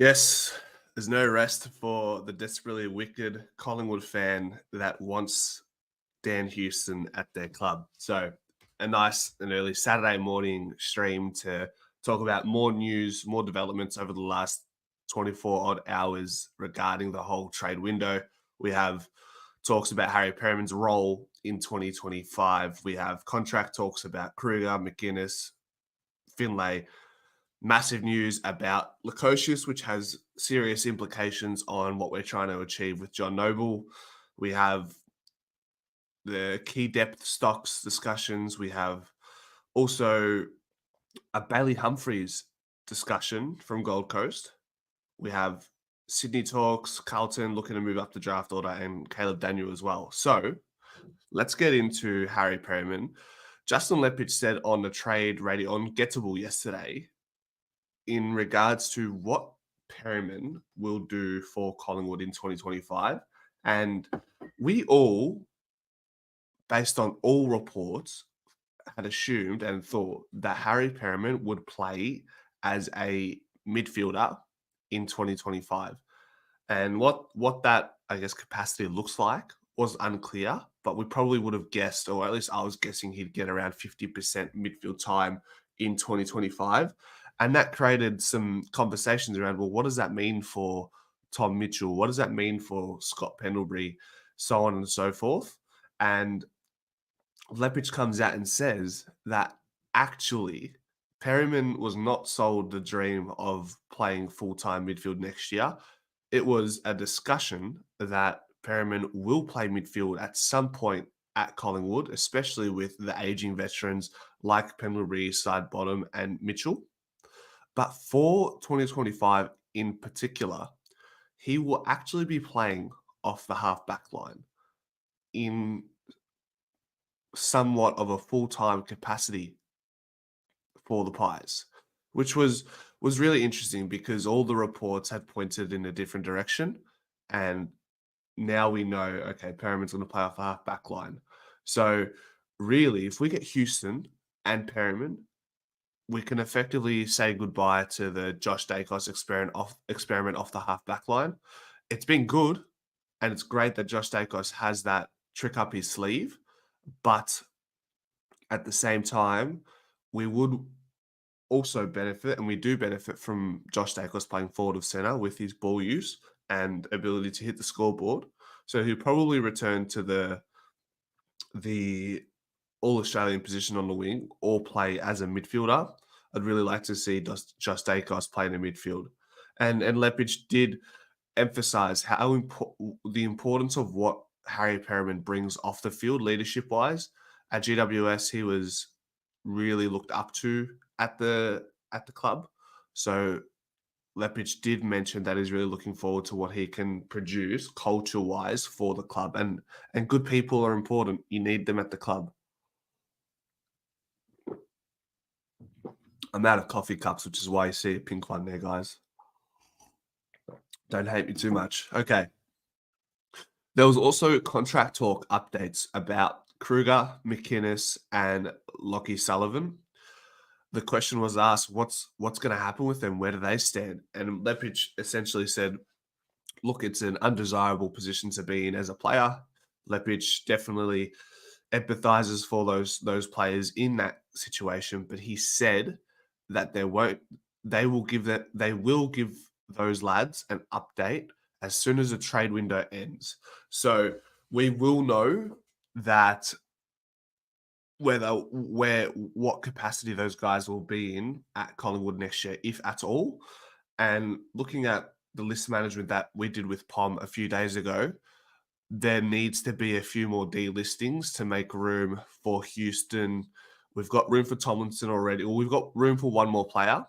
Yes, there's no rest for the desperately wicked Collingwood fan that wants Dan Houston at their club. So, a nice and early Saturday morning stream to talk about more news, more developments over the last 24 odd hours regarding the whole trade window. We have talks about Harry Perryman's role in 2025. We have contract talks about Kruger, McInnes, Finlay. Massive news about Lukosius, which has serious implications on what we're trying to achieve with John Noble. We have the key depth stocks discussions. We have also a Bailey Humphries discussion from Gold Coast. We have Sydney talks, Carlton looking to move up the draft order, and Caleb Daniel as well. So let's get into Harry Perryman. Justin Lepage said on the trade radio on Gettable yesterday in regards to what Perryman will do for Collingwood in 2025. And we all, based on all reports, had assumed and thought that Harry Perryman would play as a midfielder in 2025. And what that, I guess, capacity looks like was unclear, but we probably would have guessed, or at least I was guessing he'd get around 50% midfield time in 2025. And that created some conversations around, well, what does that mean for Tom Mitchell? What does that mean for Scott Pendlebury? So on and so forth. And Lepage comes out and says that actually Perryman was not sold the dream of playing full-time midfield next year. It was a discussion that Perryman will play midfield at some point at Collingwood, especially with the aging veterans like Pendlebury, Sidebottom, and Mitchell. But for 2025 in particular, he will actually be playing off the half-back line in somewhat of a full-time capacity for the Pies, which was really interesting because all the reports had pointed in a different direction, and now we know, okay, Perryman's going to play off a half-back line. So really, if we get Houston and Perryman, we can effectively say goodbye to the Josh Dacos experiment off the half-back line. It's been good, and it's great that Josh Dacos has that trick up his sleeve, but at the same time, we would also benefit, and we do benefit from Josh Dacos playing forward of centre with his ball use and ability to hit the scoreboard. So he'll probably return to the All-Australian position on the wing or play as a midfielder. I'd really like to see Josh Dacos play in the midfield. And Lepage did emphasise how the importance of what Harry Perryman brings off the field leadership-wise. At GWS, he was really looked up to at the club. So Lepage did mention that he's really looking forward to what he can produce culture-wise for the club. And good people are important. You need them at the club. I'm out of coffee cups, which is why you see a pink one there, guys. Don't hate me too much. Okay. There was also contract talk updates about Kruger, McInnes, and Lockie Sullivan. The question was asked, what's going to happen with them? Where do they stand? And Lepage essentially said, look, it's an undesirable position to be in as a player. Lepage definitely empathizes for those players in that situation, but he said that they will give those lads an update as soon as the trade window ends. So we will know that what capacity those guys will be in at Collingwood next year, if at all. And looking at the list management that we did with POM a few days ago, there needs to be a few more delistings to make room for Houston. We've got room for Tomlinson already, or we've got room for one more player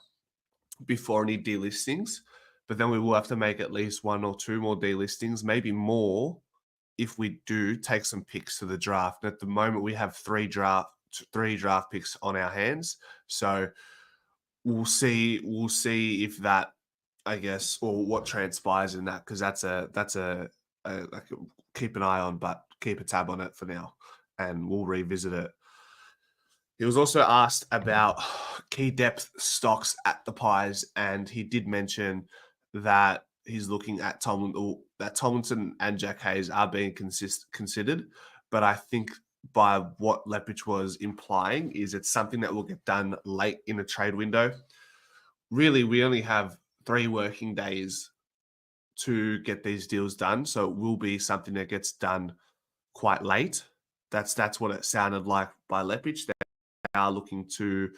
before any delistings, but then we will have to make at least one or two more delistings, maybe more, if we do take some picks to the draft. And at the moment, we have three draft picks on our hands. So we'll see if that, I guess, or what transpires in that, because that's a like keep an eye on, but keep a tab on it for now, and we'll revisit it. He was also asked about key depth stocks at the Pies, and he did mention that he's looking at that Tomlinson and Jack Hayes are being considered. But I think by what Leppich was implying is it's something that will get done late in a trade window. Really, we only have 3 working days to get these deals done. So it will be something that gets done quite late. That's what it sounded like by Leppich. They are looking to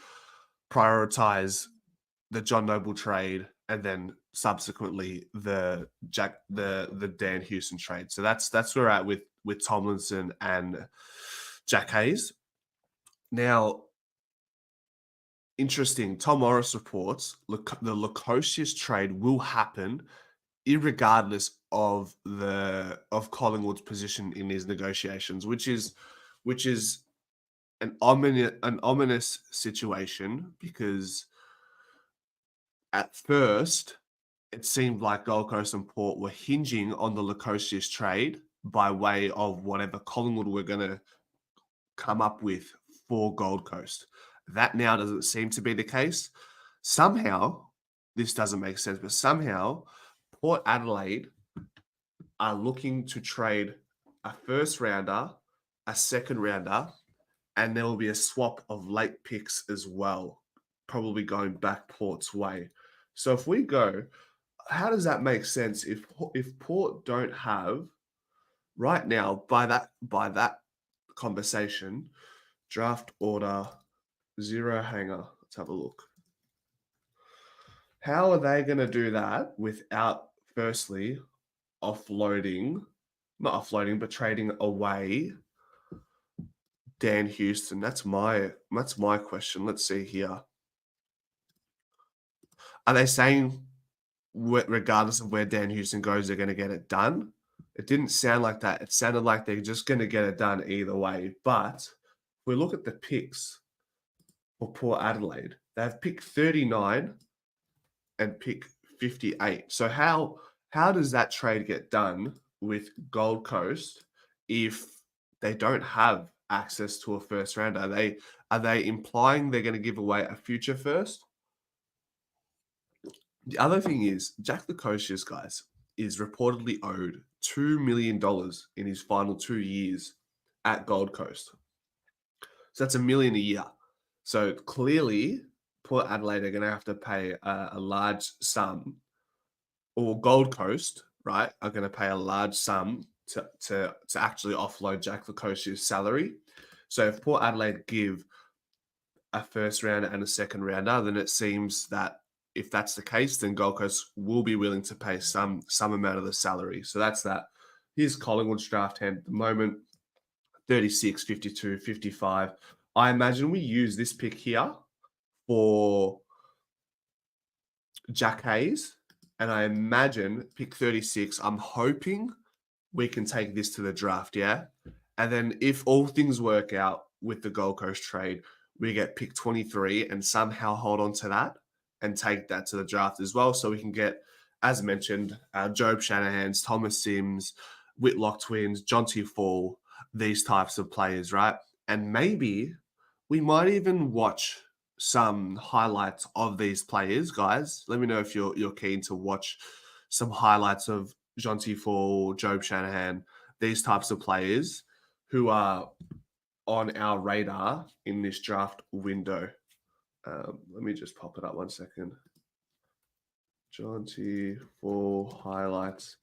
prioritize the John Noble trade and then subsequently the Dan Houston trade. So that's where we're at with Tomlinson and Jack Hayes. Now, interesting, Tom Morris reports the Lukosius trade will happen irregardless of Collingwood's position in these negotiations, which is an ominous situation, because at first it seemed like Gold Coast and Port were hinging on the Lukosius trade by way of whatever Collingwood were going to come up with for Gold Coast. That now doesn't seem to be the case. Somehow, this doesn't make sense, but somehow Port Adelaide are looking to trade a first rounder, a second rounder, and there will be a swap of late picks as well, probably going back Port's way. So if we go, how does that make sense if Port don't have right now by that conversation, draft order 0 hanger? Let's have a look. How are they going to do that without firstly not offloading, but trading away Dan Houston? That's my question. Let's see here. Are they saying regardless of where Dan Houston goes, they're going to get it done? It didn't sound like that. It sounded like they're just going to get it done either way. But if we look at the picks for Port Adelaide, they have pick 39 and pick 58. So how does that trade get done with Gold Coast if they don't have access to a first round? Are they implying they're going to give away a future first? The other thing is Jack Lukosius, guys, is reportedly owed $2 million in his final 2 years at Gold Coast. So that's $1 million a year. So clearly, Port Adelaide are going to have to pay a large sum, or Gold Coast, right, are going to pay a large sum to actually offload Jack Lukosius' salary. So if Port Adelaide give a first rounder and a second rounder, then it seems that if that's the case, then Gold Coast will be willing to pay some amount of the salary. So that's that. Here's Collingwood's draft hand at the moment, 36, 52, 55. I imagine we use this pick here for Jack Hayes, and I imagine pick 36, I'm hoping we can take this to the draft, yeah? And then if all things work out with the Gold Coast trade, we get pick 23 and somehow hold on to that and take that to the draft as well. So we can get, as mentioned, Job Shanahan's, Thomas Sims, Whitlock twins, Jonty Faull, these types of players, right? And maybe we might even watch some highlights of these players, guys. Let me know if you're keen to watch some highlights of Jonty Faull, Job Shanahan, these types of players who are on our radar in this draft window. Let me just pop it up 1 second. Jonty Faull highlights.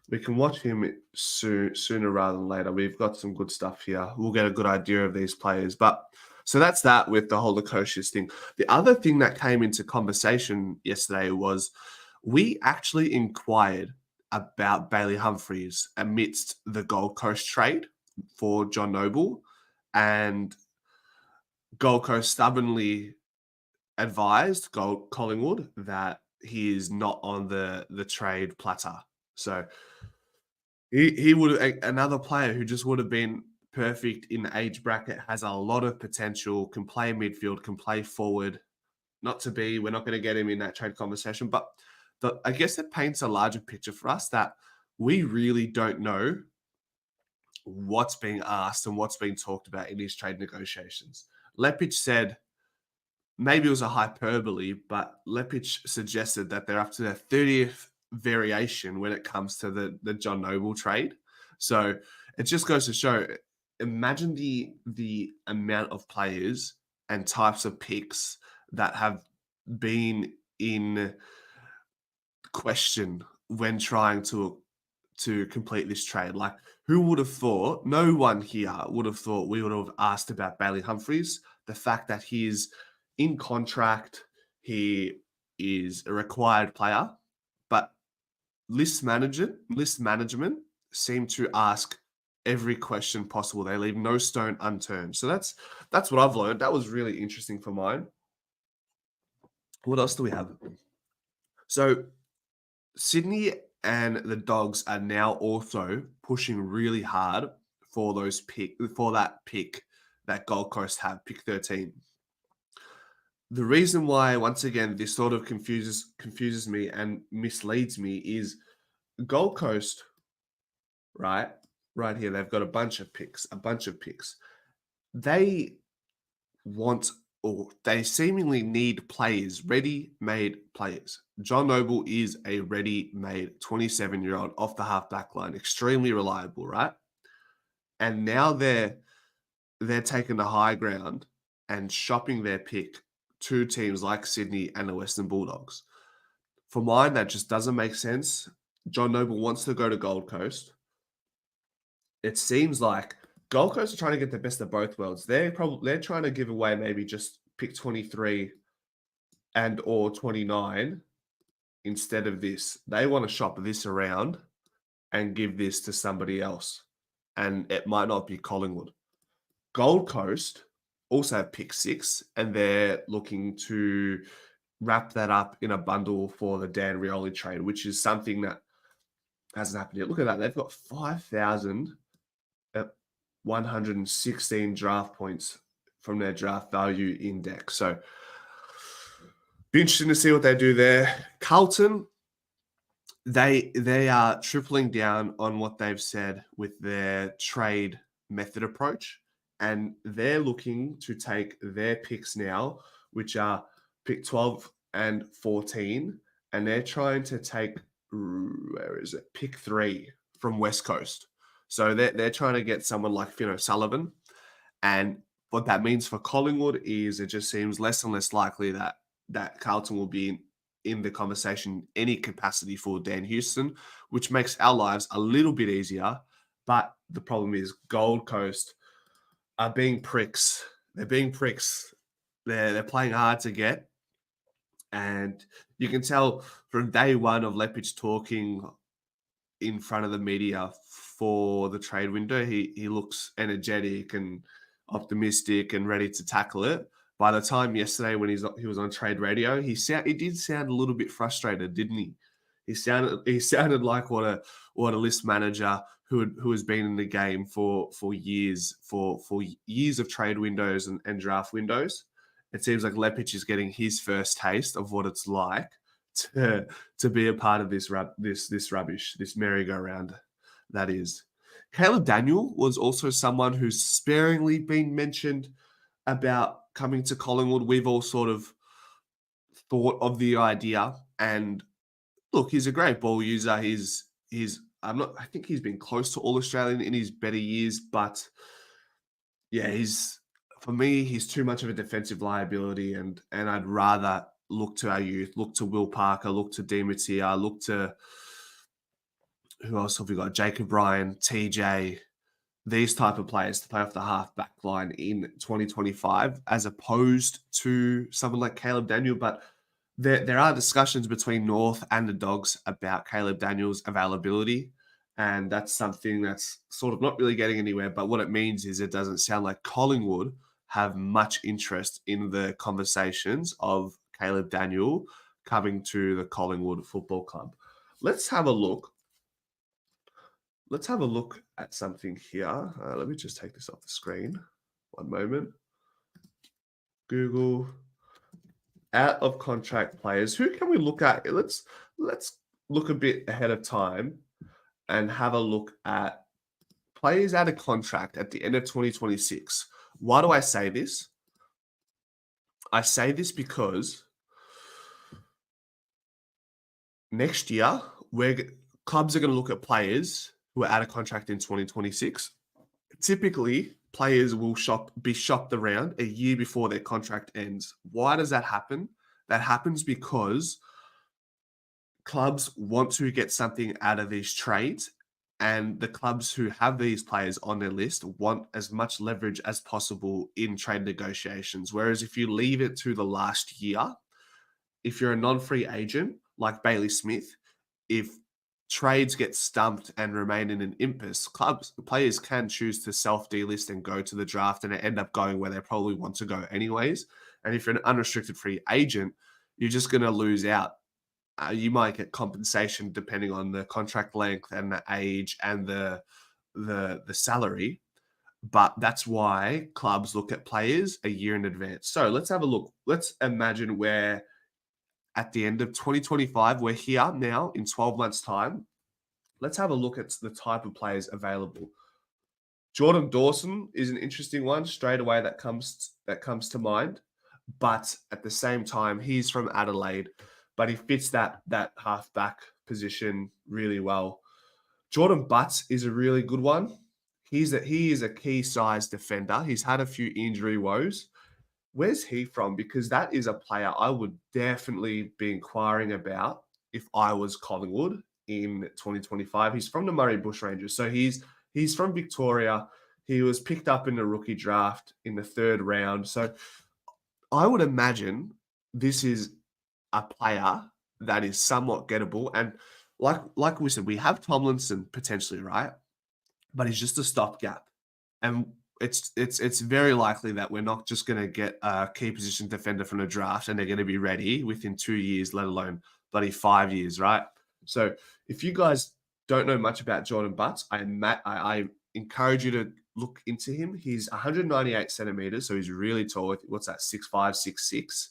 We can watch him sooner rather than later. We've got some good stuff here. We'll get a good idea of these players. But so that's that with the whole Lukosius thing. The other thing that came into conversation yesterday was we actually inquired about Bailey Humphries amidst the Gold Coast trade for John Noble, and Gold Coast stubbornly advised Collingwood that he is not on the trade platter. So he would, another player who just would have been perfect in the age bracket, has a lot of potential, can play midfield, can play forward. We're not going to get him in that trade conversation, but I guess it paints a larger picture for us that we really don't know what's being asked and what's being talked about in these trade negotiations. Leppich said, maybe it was a hyperbole, but Leppich suggested that they're up to their 30th variation when it comes to the John Noble trade. So it just goes to show, imagine the amount of players and types of picks that have been in question when trying to complete this trade. Like, who would have thought? No one here would have thought we would have asked about Bailey Humphries. The fact that he's in contract, he is a required player, but list management seem to ask every question possible. They leave no stone unturned. So that's what I've learned. That was really interesting for mine. What else do we have? So Sydney and the Dogs are now also pushing really hard for that pick that Gold Coast have, pick 13. The reason why, once again, this sort of confuses me and misleads me is Gold Coast, right here, they've got a bunch of picks. They want, or they seemingly need players, ready-made players. John Noble is a ready-made 27-year-old off the half-back line, extremely reliable, right? And now they're taking the high ground and shopping their pick to teams like Sydney and the Western Bulldogs. For mine, that just doesn't make sense. John Noble wants to go to Gold Coast. It seems like Gold Coast are trying to get the best of both worlds. They're trying to give away maybe just pick 23 and or 29 instead of this. They want to shop this around and give this to somebody else. And it might not be Collingwood. Gold Coast also have pick 6, and they're looking to wrap that up in a bundle for the Dan Rioli trade, which is something that hasn't happened yet. Look at that. They've got 5,116 draft points from their draft value index. So be interesting to see what they do there. Carlton, they are tripling down on what they've said with their trade method approach, and they're looking to take their picks now, which are pick 12 and 14, and they're trying to take, where is it, pick 3 from West Coast. So they're trying to get someone like Finn O'Sullivan, and what that means for Collingwood is it just seems less and less likely that Carlton will be in the conversation any capacity for Dan Houston, which makes our lives a little bit easier. But the problem is Gold Coast are being pricks. They're being pricks. They're playing hard to get. And you can tell from day one of Lepich talking in front of the media for the trade window, he looks energetic and optimistic and ready to tackle it. By the time yesterday when he was on trade radio, he did sound a little bit frustrated, didn't he? He sounded like what a list manager who has been in the game for years of trade windows and draft windows. It seems like Lepich is getting his first taste of what it's like to be a part of this rubbish, this merry-go-round that is. Caleb Daniel was also someone who's sparingly been mentioned about coming to Collingwood. We've all sort of thought of the idea, and look, he's a great ball user. I think he's been close to All-Australian in his better years, but yeah, for me, he's too much of a defensive liability, and I'd rather look to our youth, look to Will Parker, look to Demetia, look to, who else have we got? Jacob Ryan, TJ, these type of players to play off the half-back line in 2025, as opposed to someone like Caleb Daniel. But there are discussions between North and the Dogs about Caleb Daniel's availability, and that's something that's sort of not really getting anywhere. But what it means is it doesn't sound like Collingwood have much interest in the conversations of Caleb Daniel coming to the Collingwood Football Club. Let's have a look at something here. Let me just take this off the screen. One moment. Google out of contract players. Who can we look at? Let's look a bit ahead of time and have a look at players out of contract at the end of 2026. Why do I say this? I say this because next year clubs are going to look at players who are out of contract in 2026. Typically, players will be shopped around a year before their contract ends. Why does that happen? That happens because clubs want to get something out of these trades, and the clubs who have these players on their list want as much leverage as possible in trade negotiations. Whereas if you leave it to the last year, if you're a non-free agent like Bailey Smith, if trades get stumped and remain in an impasse, players can choose to self-delist and go to the draft and end up going where they probably want to go anyways. And if you're an unrestricted free agent, you're just going to lose out. You might get compensation depending on the contract length and the age and the salary. But that's why clubs look at players a year in advance. So let's have a look. Let's imagine we're at the end of 2025. We're here now in 12 months' time. Let's have a look at the type of players available. Jordan Dawson is an interesting one straight away that comes to mind. But at the same time, he's from Adelaide, but he fits that halfback position really well. Jordan Butts is a really good one. He is a key size defender. He's had a few injury woes. Where's he from? Because that is a player I would definitely be inquiring about if I was Collingwood in 2025. He's from the Murray Bushrangers. So he's from Victoria. He was picked up in the rookie draft in the 3rd round. So I would imagine this is a player that is somewhat gettable. And like we said, we have Tomlinson potentially, right? But he's just a stopgap. And it's very likely that we're not just going to get a key position defender from the draft and they're going to be ready within 2 years, let alone bloody 5 years, right? So if you guys don't know much about Jordan Butts, I encourage you to look into him. He's 198 centimeters, so he's really tall. What's that, 6'5", 6'6",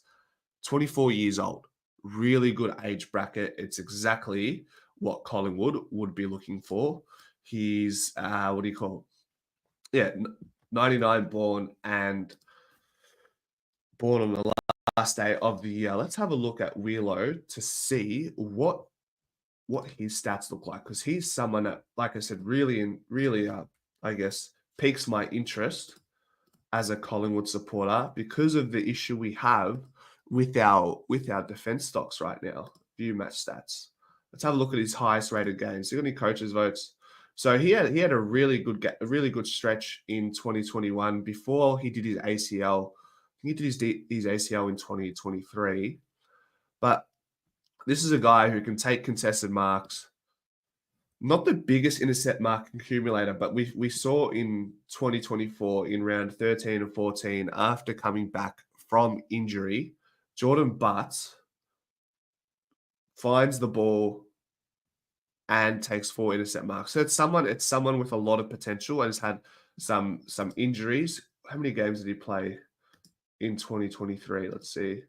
24 years old. Really good age bracket. It's exactly what Collingwood would be looking for. He's, what do you call it? Yeah, 99 born and born on the last day of the year. Let's have a look at Wheelo to see what his stats look like, because he's someone that, like I said, really, I guess, piques my interest as a Collingwood supporter because of the issue we have with our defense stocks right now. View match stats. Let's have a look at his highest rated games. You got any coaches' votes? So he had a really good stretch in 2021 before he did his ACL. He did his ACL in 2023, but this is a guy who can take contested marks. Not the biggest intercept mark accumulator, but we saw in 2024 in round 13 and 14 after coming back from injury, Jordan Butts finds the ball and takes 4 intercept marks. So it's someone with a lot of potential and has had some injuries. How many games did he play in 2023? Let's see.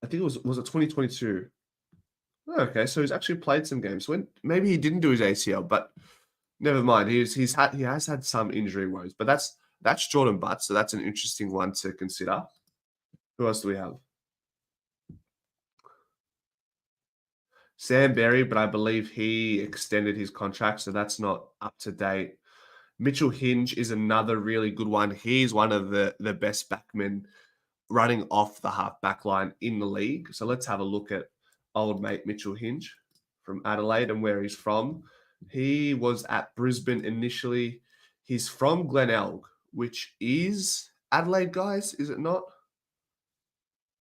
I think it was it 2022? Okay, so he's actually played some games. Maybe he didn't do his ACL, but never mind. He has had some injury woes, but that's Jordan Butts, so that's an interesting one to consider. Who else do we have? Sam Berry, but I believe he extended his contract, so that's not up to date. Mitchell Hinge is another really good one. He's one of the best backmen running off the half back line in the league. So let's have a look at old mate Mitchell Hinge from Adelaide and where he's from. He was at Brisbane initially. He's from Glenelg, which is Adelaide, guys. Is it not?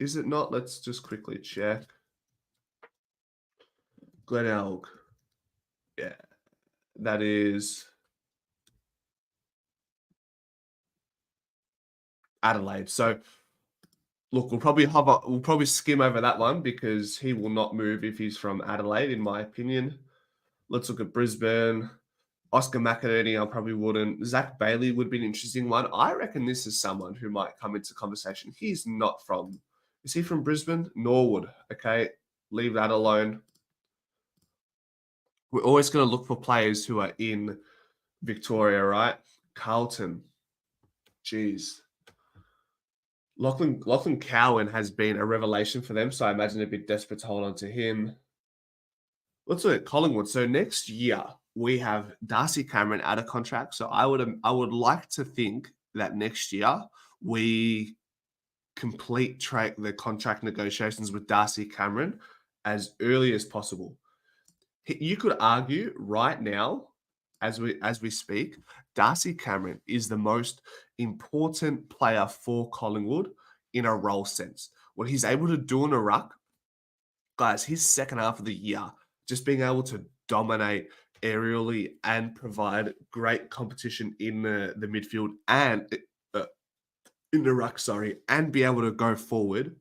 Is it not? Let's just quickly check. Glenelg. Yeah, that is Adelaide. So look, we'll probably skim over that one because he will not move if he's from Adelaide, in my opinion. Let's look at Brisbane. Oscar McInerney, I probably wouldn't. Zach Bailey would be an interesting one. I reckon this is someone who might come into conversation. He's not from... Is he from Brisbane? Norwood. Okay, leave that alone. We're always going to look for players who are in Victoria, right? Carlton. Jeez. Lachlan Cowan has been a revelation for them, so I imagine they'd be desperate to hold on to him. Let's look at Collingwood. So next year we have Darcy Cameron out of contract. So I would like to think that next year we complete the contract negotiations with Darcy Cameron as early as possible. You could argue right now, as we speak, Darcy Cameron is the most important player for Collingwood in a role sense. What he's able to do in a ruck, guys, his second half of the year, just being able to dominate aerially and provide great competition in the midfield and in the ruck, and be able to go forward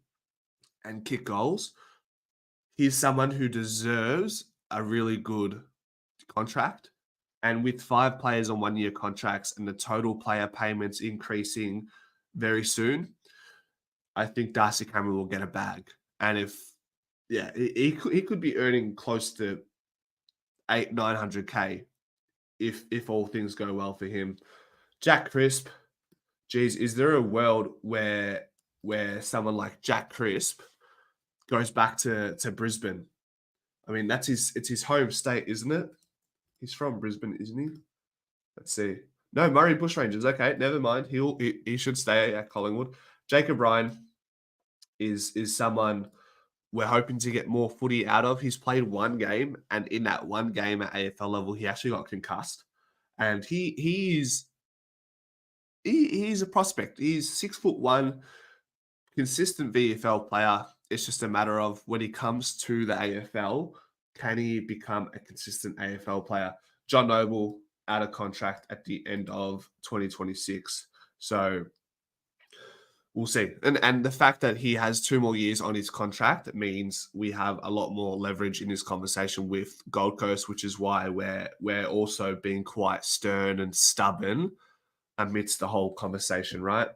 and kick goals. He's someone who deserves a really good contract. And with 5 players on 1-year contracts and the total player payments increasing very soon, I think Darcy Cameron will get a bag. And he could be earning close to 900K if all things go well for him. Jack Crisp, geez, is there a world where someone like Jack Crisp goes back to Brisbane? I mean, it's his home state, isn't it? He's from Brisbane, isn't he? Let's see. No, Murray Bushrangers. Okay, never mind. He should stay at Collingwood. Jacob Ryan is someone we're hoping to get more footy out of. He's played 1 game, and in that 1 game at AFL level, he actually got concussed. And he's a prospect. He's 6'1", consistent VFL player. It's just a matter of when he comes to the AFL, can he become a consistent AFL player? John Noble out of contract at the end of 2026. So we'll see. And the fact that he has 2 more years on his contract means we have a lot more leverage in this conversation with Gold Coast, which is why we're also being quite stern and stubborn amidst the whole conversation, right?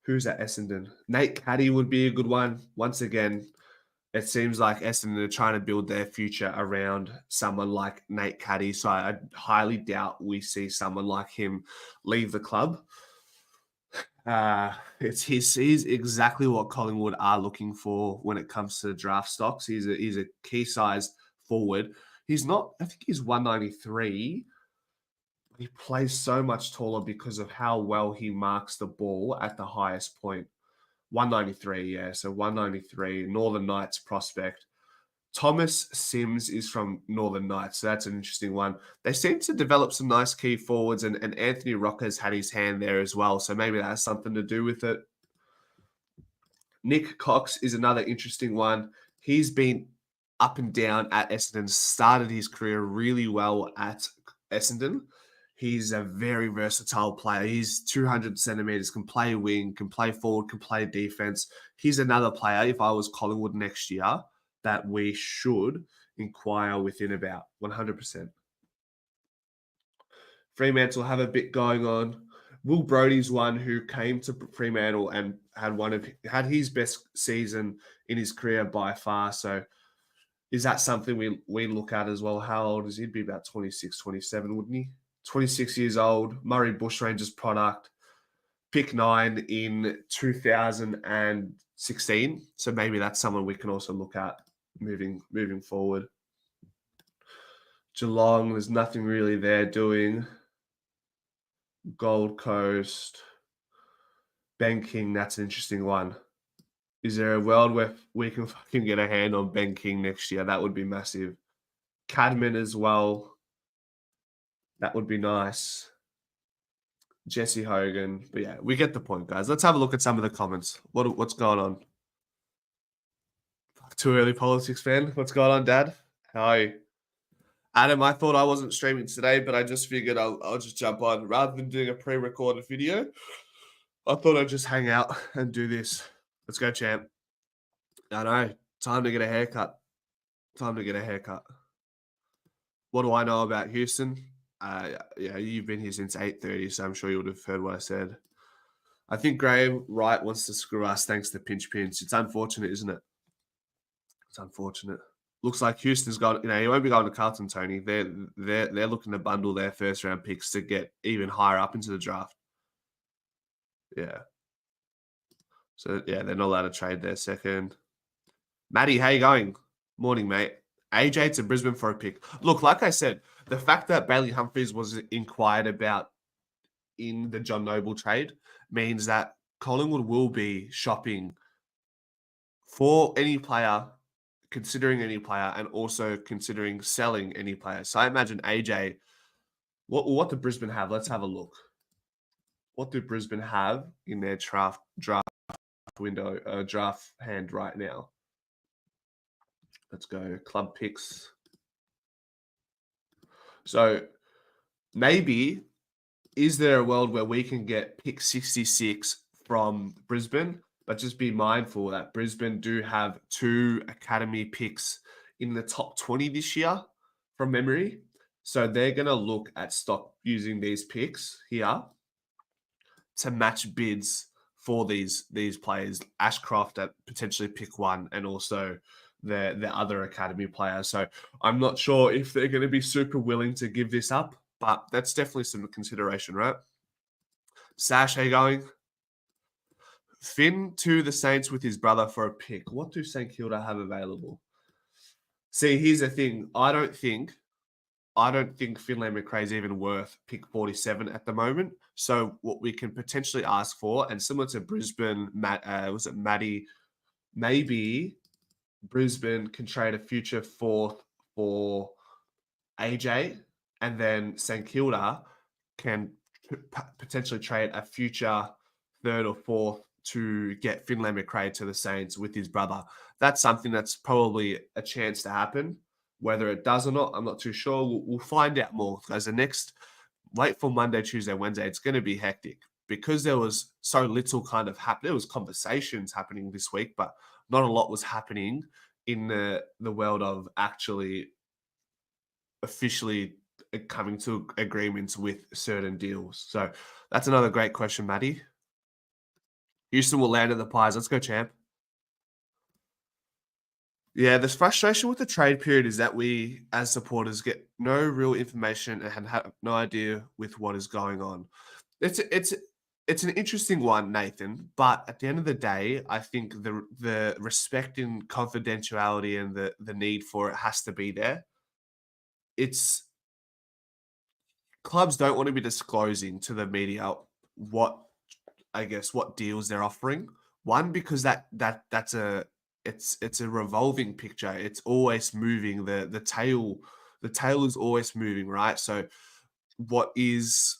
Who's at Essendon? Nate Caddy would be a good one. Once again, it seems like Essendon are trying to build their future around someone like Nate Caddy. So I highly doubt we see someone like him leave the club. He's exactly what Collingwood are looking for when it comes to draft stocks. He's a key size forward. He's not, I think he's 193. He plays so much taller because of how well he marks the ball at the highest point. 193, yeah. So 193, Northern Knights prospect. Thomas Sims is from Northern Knights, so that's an interesting one. They seem to develop some nice key forwards, and Anthony Rocker's had his hand there as well, so maybe that has something to do with it. Nick Cox is another interesting one. He's been up and down at Essendon, started his career really well at Essendon. He's a very versatile player. He's 200 centimeters, can play wing, can play forward, can play defense. He's another player, if I was Collingwood next year, that we should inquire within about 100%. Fremantle have a bit going on. Will Brodie's one who came to Fremantle and had his best season in his career by far. So is that something we look at as well? How old is he? He'd be about 26, 27, wouldn't he? 26 years old, Murray Bushrangers product, pick 9 in 2016. So maybe that's someone we can also look at moving forward. Geelong, there's nothing really there doing. Gold Coast, Ben King, that's an interesting one. Is there a world where we can fucking get a hand on Ben King next year? That would be massive. Cadman as well. That would be nice. Jesse Hogan. But yeah, we get the point, guys. Let's have a look at some of the comments. What's going on? Too early politics fan. What's going on, Dad? How are you? Adam, I thought I wasn't streaming today, but I just figured I'll just jump on. Rather than doing a pre-recorded video, I thought I'd just hang out and do this. Let's go, champ. I know. Time to get a haircut. What do I know about Houston? Yeah, you've been here since 8:30, so I'm sure you would have heard what I said. I think Graham Wright wants to screw us thanks to pinch. It's unfortunate, isn't it? It's unfortunate. Looks like Houston's got, he won't be going to Carlton, Tony. They're looking to bundle their first round picks to get even higher up into the draft. Yeah. So yeah, they're not allowed to trade their second. Matty, how you going? Morning, mate. AJ to Brisbane for a pick. Look, like I said, the fact that Bailey Humphries was inquired about in the John Noble trade means that Collingwood will be shopping for any player, considering any player, and also considering selling any player. So I imagine AJ. What do Brisbane have? Let's have a look. What do Brisbane have in their draft window, draft hand right now? Let's go club picks. So maybe, is there a world where we can get pick 66 from Brisbane? But just be mindful that Brisbane do have 2 academy picks in the top 20 this year from memory. So they're going to look at stock using these picks here to match bids for these players. Ashcroft at potentially pick 1, and also the other academy player. So I'm not sure if they're going to be super willing to give this up, but that's definitely some consideration, right? Sash, how you going? Finn to the Saints with his brother for a pick. What do St Kilda have available? See, here's the thing. I don't think Finlay McRae is even worth pick 47 at the moment. So what we can potentially ask for, and similar to Brisbane, was it Maddie? Maybe Brisbane can trade a future 4th for AJ, and then St Kilda can potentially trade a future 3rd or 4th to get Finlay McRae to the Saints with his brother. That's something that's probably a chance to happen. Whether it does or not, I'm not too sure. We'll find out more. As the next, wait for Monday, Tuesday, Wednesday, it's going to be hectic because there was so little kind of happening. There was conversations happening this week, but not a lot was happening in the world of actually officially coming to agreements with certain deals. So that's another great question, Maddie. Houston will land at the Pies. Let's go, champ. Yeah, the frustration with the trade period is that we, as supporters, get no real information and have no idea with what is going on. It's an interesting one, Nathan. But at the end of the day, I think the respect and confidentiality and the need for it has to be there. It's clubs don't want to be disclosing to the media what deals they're offering. One, because that's a revolving picture. It's always moving. The tail is always moving, right? So what is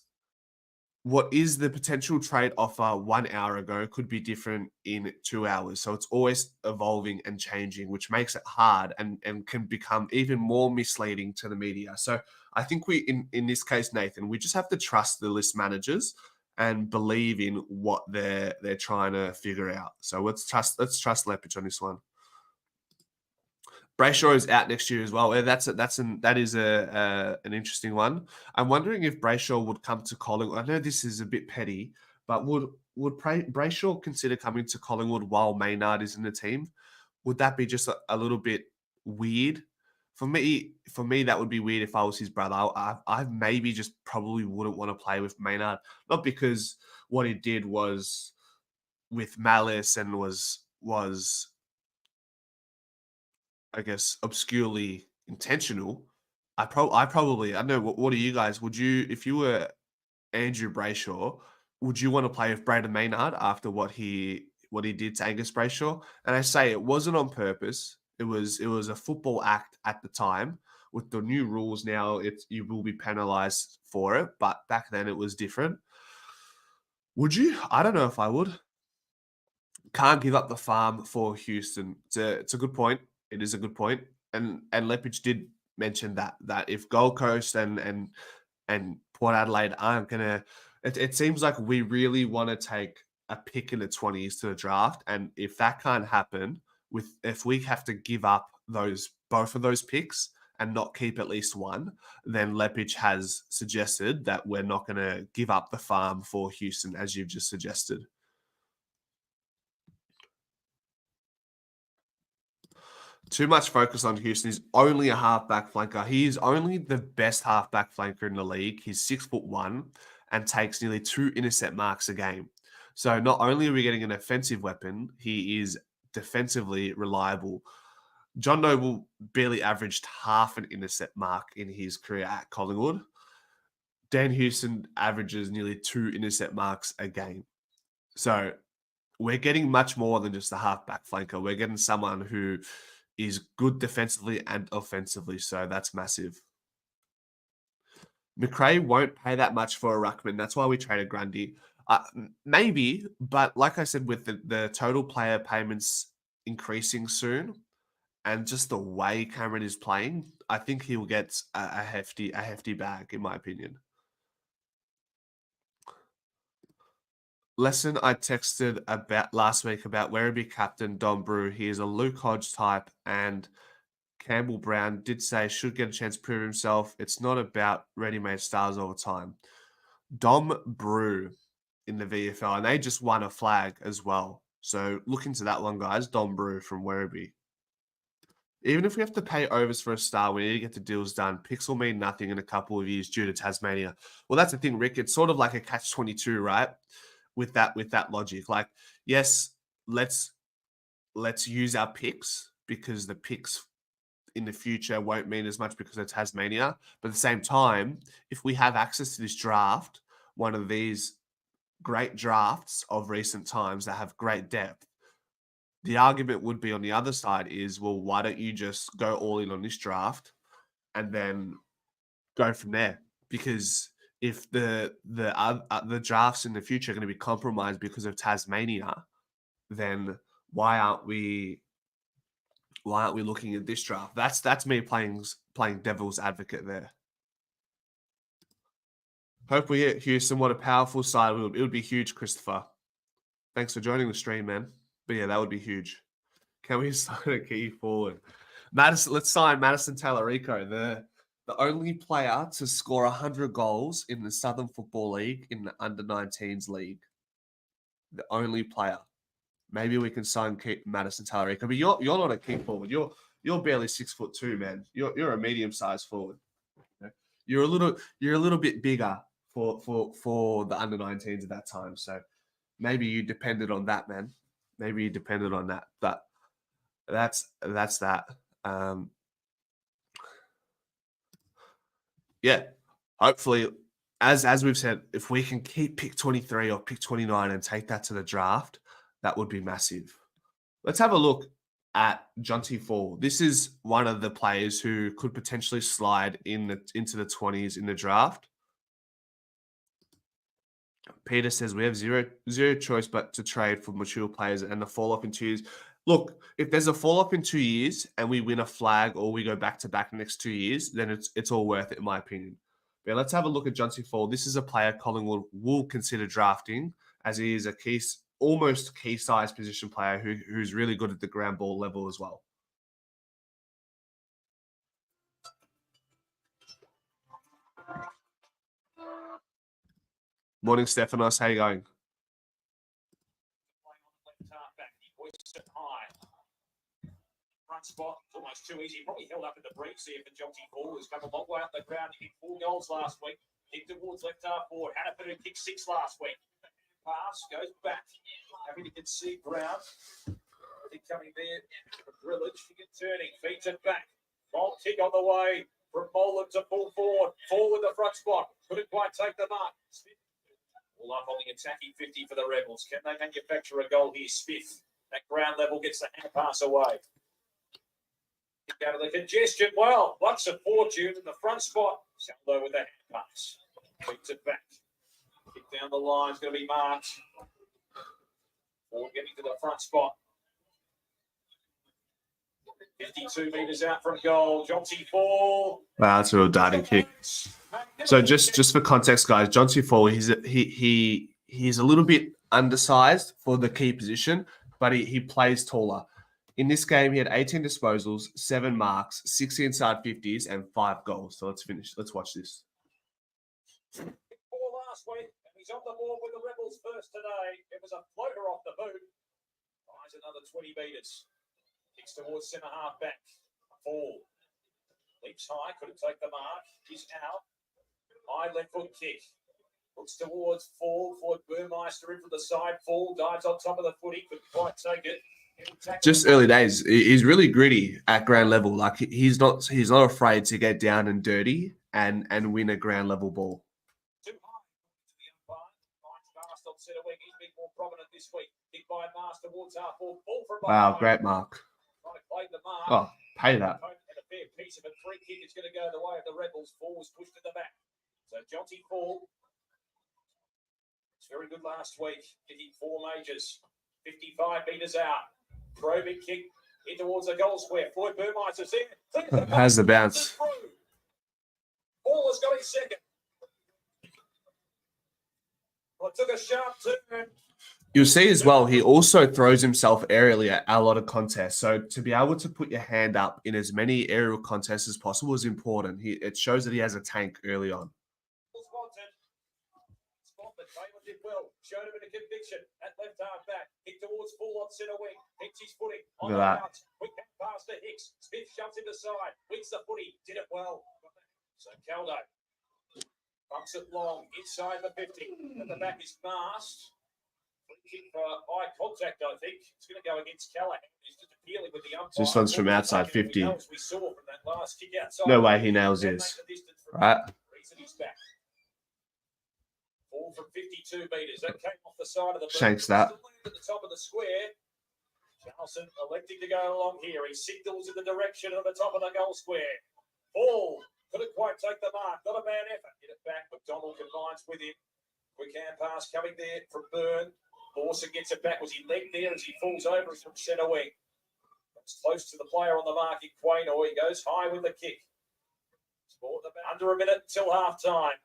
the potential trade offer 1 hour ago could be different in 2 hours. So it's always evolving and changing, which makes it hard and can become even more misleading to the media. So I think in this case, Nathan, we just have to trust the list managers and believe in what they're trying to figure out. So let's trust Lepage on this one. Brayshaw is out next year as well. That is an interesting one. I'm wondering if Brayshaw would come to Collingwood. I know this is a bit petty, but would Brayshaw consider coming to Collingwood while Maynard is in the team? Would that be just a little bit weird? For me, that would be weird if I was his brother. I maybe just probably wouldn't want to play with Maynard, not because what he did was with malice and was I guess obscurely intentional. I don't know. What are you guys? Would you, if you were Andrew Brayshaw, would you want to play with Braden Maynard after what he did to Angus Brayshaw? And I say it wasn't on purpose. It was a football act at the time. With the new rules now, you will be penalised for it. But back then it was different. Would you? I don't know if I would. Can't give up the farm for Houston. It's a good point. It is a good point. And Lepage did mention that if Gold Coast and Port Adelaide aren't gonna, it seems like we really want to take a pick in the 20s to the draft. And if that can't happen, if we have to give up both of those picks and not keep at least one, then Lepage has suggested that we're not going to give up the farm for Houston, as you've just suggested. Too much focus on Houston. He's only a halfback flanker. He is only the best halfback flanker in the league. He's 6'1" and takes nearly 2 intercept marks a game. So not only are we getting an offensive weapon, he is defensively reliable. John Noble barely averaged half an intercept mark in his career at Collingwood. Dan Houston averages nearly 2 intercept marks a game. So we're getting much more than just a halfback flanker. We're getting someone who is good defensively and offensively. So that's massive. McRae won't pay that much for a ruckman. That's why we traded Grundy. Maybe, but like I said, with the total player payments increasing soon, and just the way Cameron is playing, I think he'll get a hefty bag, in my opinion. Lesson I texted about last week about Werribee captain Dom Brew. He is a Luke Hodge type, and Campbell Brown did say should get a chance to prove himself. It's not about ready-made stars all the time. Dom Brew in the VFL, and they just won a flag as well. So look into that one, guys. Dom Brew from Werribee. Even if we have to pay overs for a star, we need to get the deals done. Picks will mean nothing in a couple of years due to Tasmania. Well, that's the thing, Rick. It's sort of like a catch-22, right? With that logic. Like, yes, let's use our picks because the picks in the future won't mean as much because of Tasmania. But at the same time, if we have access to this draft, one of these great drafts of recent times that have great depth, the argument would be on the other side is, well, why don't you just go all in on this draft and then go from there? Because if the drafts in the future are going to be compromised because of Tasmania, then why aren't we looking at this draft? That's me playing devil's advocate there. Hope we hit Houston. What a powerful side. It would be huge, Christopher. Thanks for joining the stream, man. But yeah, that would be huge. Can we sign a key forward? Let's sign Madison Tallarico, the only player to score 100 goals in the Southern Football League in the under-19s league. The only player. Maybe we can sign Madison Tallarico. But you're not a key forward. You're barely 6'2", man. You're a medium-sized forward. You're a little bit bigger for the under-19s at that time. So maybe you depended on that, man. Maybe you depended on that. But that's that. Yeah. Hopefully, as we've said, if we can keep pick 23 or pick 29 and take that to the draft, that would be massive. Let's have a look at Jonty Faull. This is one of the players who could potentially slide into the 20s in the draft. Peter says we have zero choice but to trade for mature players and the fall off in 2 years. Look, if there's a fall off in 2 years and we win a flag or we go back to back the next 2 years, then it's all worth it, in my opinion. But let's have a look at Jonty Faull. This is a player Collingwood will consider drafting, as he is a almost key size position player who's really good at the ground ball level as well. Morning, Stephanos. How you going? Front spot, almost too easy. Probably held up in the breach there for Jonty Faull, who's come a long way up the ground. He hit 4 goals last week. Kicked towards left half forward. Hannaford who kicked 6 last week. Pass goes back. Having to concede ground. I think coming there from Grillage. Turning, feeds it back. Long kick on the way from Molan to full forward. Forward the front spot. Couldn't quite take the mark. All up on the attacking 50 for the Rebels. Can they manufacture a goal here? Smith. That ground level gets the hand pass away. Out of the congestion. Well, lots of fortune in the front spot. Saldo with the hand pass. Beats it back. Kick down the line is going to be marked. Ford getting to the front spot. 52 metres out from goal. Jonty Faull. Wow, that's a real darting kick. So just for context, guys, Jonty Faull, he's a little bit undersized for the key position, but he plays taller. In this game, he had 18 disposals, 7 marks, 6 inside 50s, and 5 goals. So let's finish. Let's watch this. 4 last week, and he's on the board with the Rebels first today. It was a floater off the boot. Buys another 20 metres. Kicks towards centre half back. Faull. Leaps high, couldn't take the mark. He's out. High left foot kick. Looks towards Faull. Ford Burmeister in from the side. Faull dives on top of the footy. Couldn't quite take it. Just early days. He's really gritty at ground level. Like he's not afraid to get down and dirty and win a ground level ball. Too high to the umpire. Finds Mast on centre wing. He's been more prominent this week. Hit by Mast towards half forward. Ball from Wow, behind. great mark. Trying to play the mark. Oh, pay that. And a fair piece of a free kick is going to go the way of the Rebels. Faull was pushed to the back. So Jonty Faull. It's very good last week. Hitting 4 majors. 55 metres out. Probing kick in towards the goal square. Floyd Burmeister's there. Has the bounce. Faull has got his second. Well, it took a sharp turn. You'll see as well, he also throws himself aerially at a lot of contests. So to be able to put your hand up in as many aerial contests as possible is important. It shows that he has a tank early on. Spot that Perryman did well. Showed him in a conviction at left half back. Hit towards Faull on centre wing. Hits his footing on the bounce. Quick pass to Hicks. Smith shoves him aside. Wins the footy. Did it well. So Caldo bumps it long inside the 50. At the back is Mast. Kick for eye contact, I think. It's going to go against Callahan. He's just appealing with the umpire. This one's from outside 50. We saw from that last kick outside. No way he nails this. Right? Reason he's back. Ball from 52 metres. That came off the side of the Shanks that. At the top of the square. Charlson electing to go along here. He signals in the direction of the top of the goal square. Ball. Couldn't quite take the mark. Not a bad effort. Get it back. McDonald combines with him. Quick hand pass coming there from Byrne. Lawson gets it back. Was he legged there as he falls over from centre wing? Comes close to the player on the mark in Quaynor. He goes high with the kick. Under a minute until half time.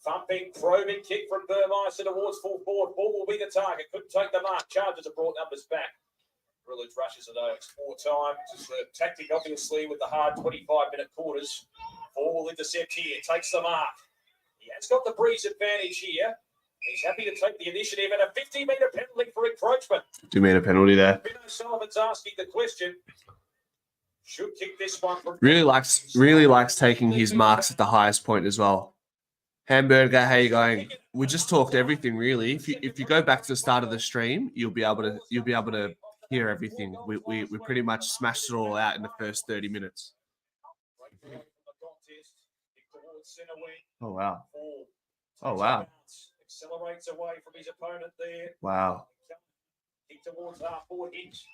Thumping, probing kick from Burmeister towards full forward. Ball will be the target. Couldn't take the mark. Chargers have brought numbers back. Rillage rushes it over. It's more time. Just the tactic, obviously, with the hard 25-minute quarters. Faull will intercept here. Takes the mark. He has got the breeze advantage here. He's happy to take the initiative and a 50-metre penalty for encroachment. 2-metre penalty there. Ben O'Sullivan's asking the question. Should kick this one from... Really likes taking his marks at the highest point as well. Hamburger, how you going? We just talked everything really. If you go back to the start of the stream, you'll be able to hear everything. We pretty much smashed it all out in the first 30 minutes. Oh wow. Oh wow. Accelerates away from his opponent there. Wow. Towards half forward inch.